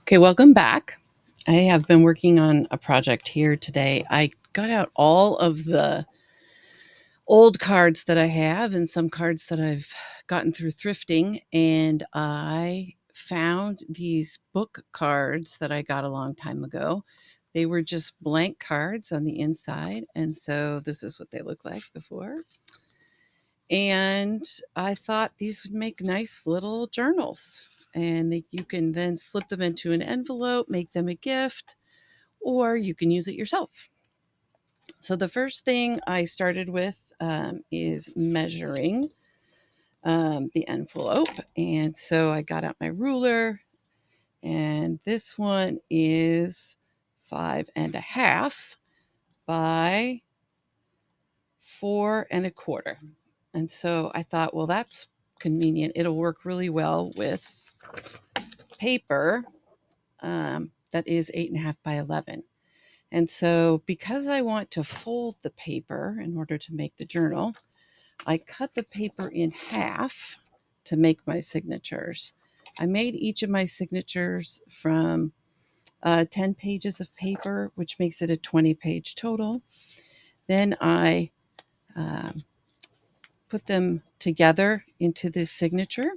Okay, welcome back. I have been working on a project here today. I got out all of the old cards that I have and some cards that I've gotten through thrifting, and I found these book cards that I got a long time ago. They were just blank cards on the inside, and so this is what they look like before. And I thought these would make nice little journals, and you can then slip them into an envelope, make them a gift, or you can use it yourself. So the first thing I started with is measuring the envelope. And so I got out my ruler, and this one is 5.5 by 4.25. And so I thought, well, that's convenient. It'll work really well with paper that is 8.5 by 11. And so, because I want to fold the paper in order to make the journal, I cut the paper in half to make my signatures. I made each of my signatures from 10 pages of paper, which makes it a 20-page total. Then I um, put them together into this signature,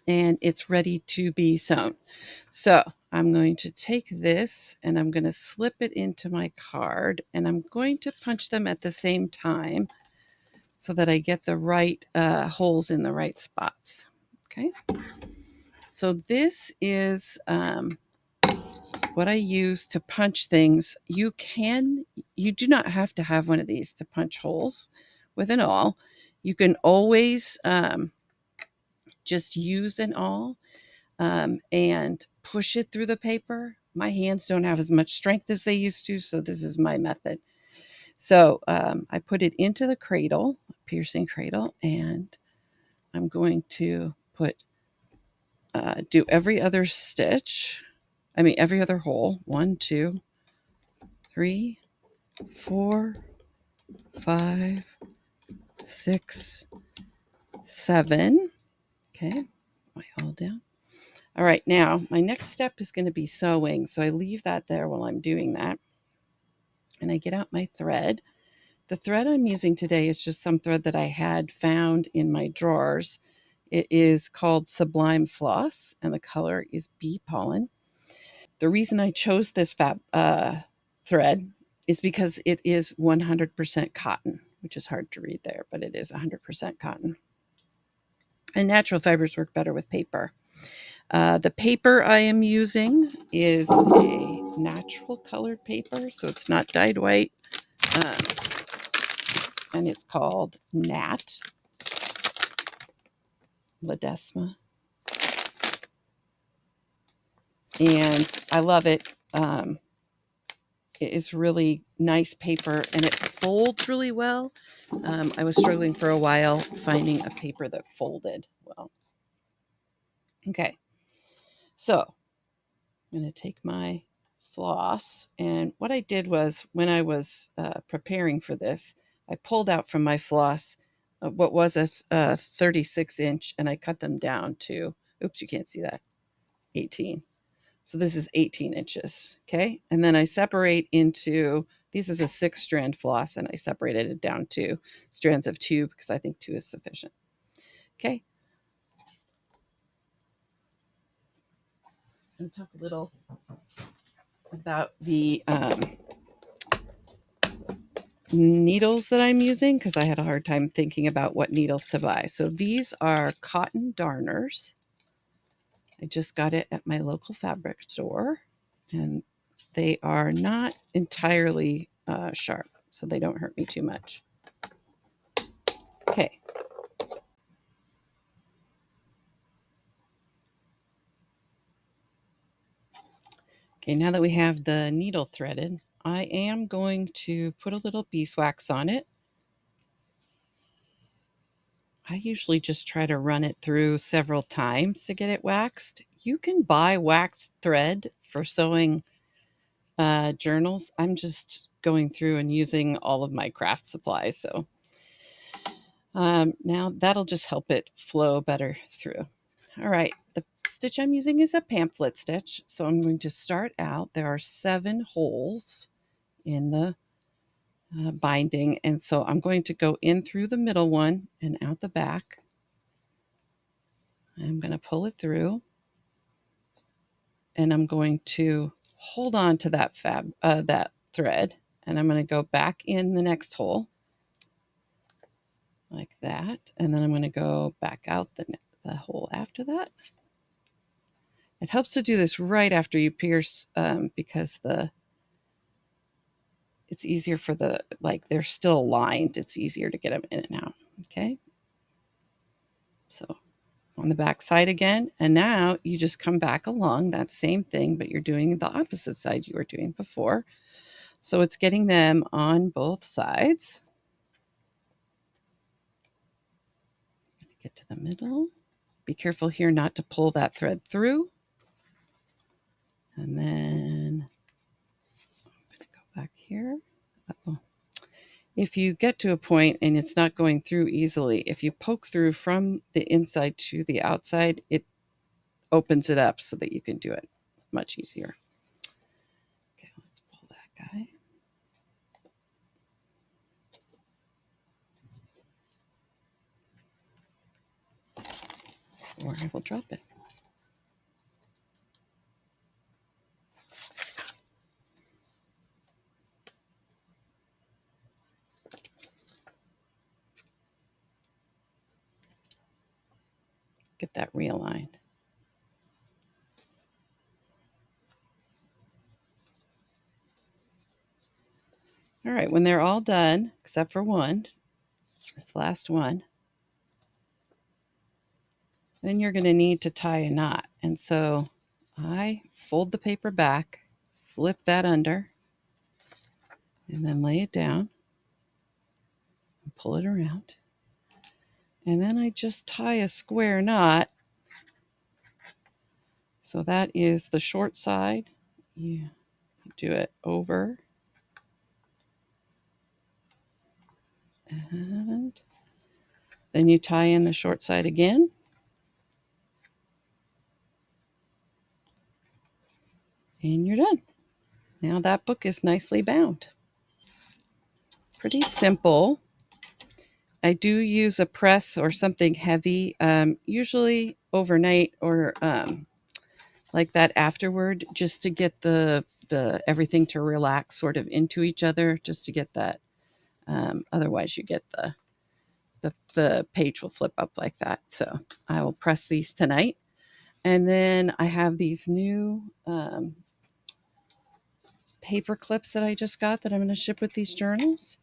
and it's ready to be sewn. So I'm going to take this and I'm going to slip it into my card, and I'm going to punch them at the same time so that I get the right holes in the right spots. Okay. So this is what I use to punch things. You do not have to have one of these to punch holes with an awl. You can always just use an awl and push it through the paper. My hands don't have as much strength as they used to, so this is my method. So I put it into the cradle, piercing cradle, and I'm going to do every other stitch. I mean, every other hole. 1, 2, 3, 4, 5, 6, 7. Okay, my all down. All right, now my next step is going to be sewing. So I leave that there while I'm doing that. And I get out my thread. The thread I'm using today is just some thread that I had found in my drawers. It is called Sublime Floss, and the color is bee pollen. The reason I chose this thread is because it is 100% cotton, which is hard to read there, but it is 100% cotton. And natural fibers work better with paper. The paper I am using is a natural colored paper, so it's not dyed white, um, and it's called Nat Ledesma, and I love it. It is really nice paper, and it folds really well. I was struggling for a while finding a paper that folded well. Okay, so I'm going to take my floss, and what I did was when I was preparing for this, I pulled out from my floss what was a 36-inch, and I cut them down to, oops, you can't see that, 18. So this is 18 inches. Okay. And then I separate into, this is a 6-strand floss, and I separated it down to strands of 2 because I think 2 is sufficient. Okay. I'm going to talk a little about the needles that I'm using because I had a hard time thinking about what needles to buy. So these are cotton darners. I just got it at my local fabric store, and they are not entirely sharp, so they don't hurt me too much. Okay. Okay, now that we have the needle threaded, I am going to put a little beeswax on it. I usually just try to run it through several times to get it waxed. You can buy waxed thread for sewing journals. I'm just going through and using all of my craft supplies. So now that'll just help it flow better through. All right, the stitch I'm using is a pamphlet stitch. So I'm going to start out. There are 7 holes in the binding. And so I'm going to go in through the middle one and out the back. I'm going to pull it through. And I'm going to hold on to that that thread. And I'm going to go back in the next hole like that. And then I'm going to go back out the hole after that. It helps to do this right after you pierce because it's easier for like they're still aligned. It's easier to get them in and out. Okay. So on the back side again. And now you just come back along that same thing, but you're doing the opposite side you were doing before. So it's getting them on both sides. Get to the middle. Be careful here not to pull that thread through. And then I'm going to go back here. Uh-oh. If you get to a point and it's not going through easily, if you poke through from the inside to the outside, it opens it up so that you can do it much easier. Okay, let's pull that guy. Or I will drop it. Get that realigned. All right, when they're all done, except for one, this last one, then you're going to need to tie a knot. And so I fold the paper back, slip that under, and then lay it down and pull it around. And then I just tie a square knot. So that is the short side. You do it over. And then you tie in the short side again. And you're done. Now that book is nicely bound. Pretty simple. I do use a press or something heavy, usually overnight or like that afterward, just to get the everything to relax sort of into each other, just to get that. Otherwise, you get the page will flip up like that. So I will press these tonight, and then I have these new paper clips that I just got that I'm going to ship with these journals.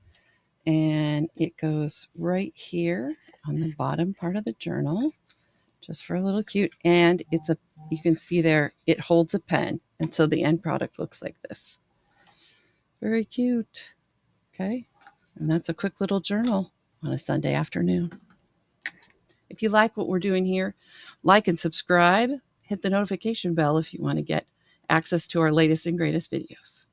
And it goes right here on the bottom part of the journal, just for a little cute. And you can see there, it holds a pen. And so the end product looks like this. Very cute. Okay. And that's a quick little journal on a Sunday afternoon. If you like what we're doing here, like and subscribe. Hit the notification bell if you want to get access to our latest and greatest videos.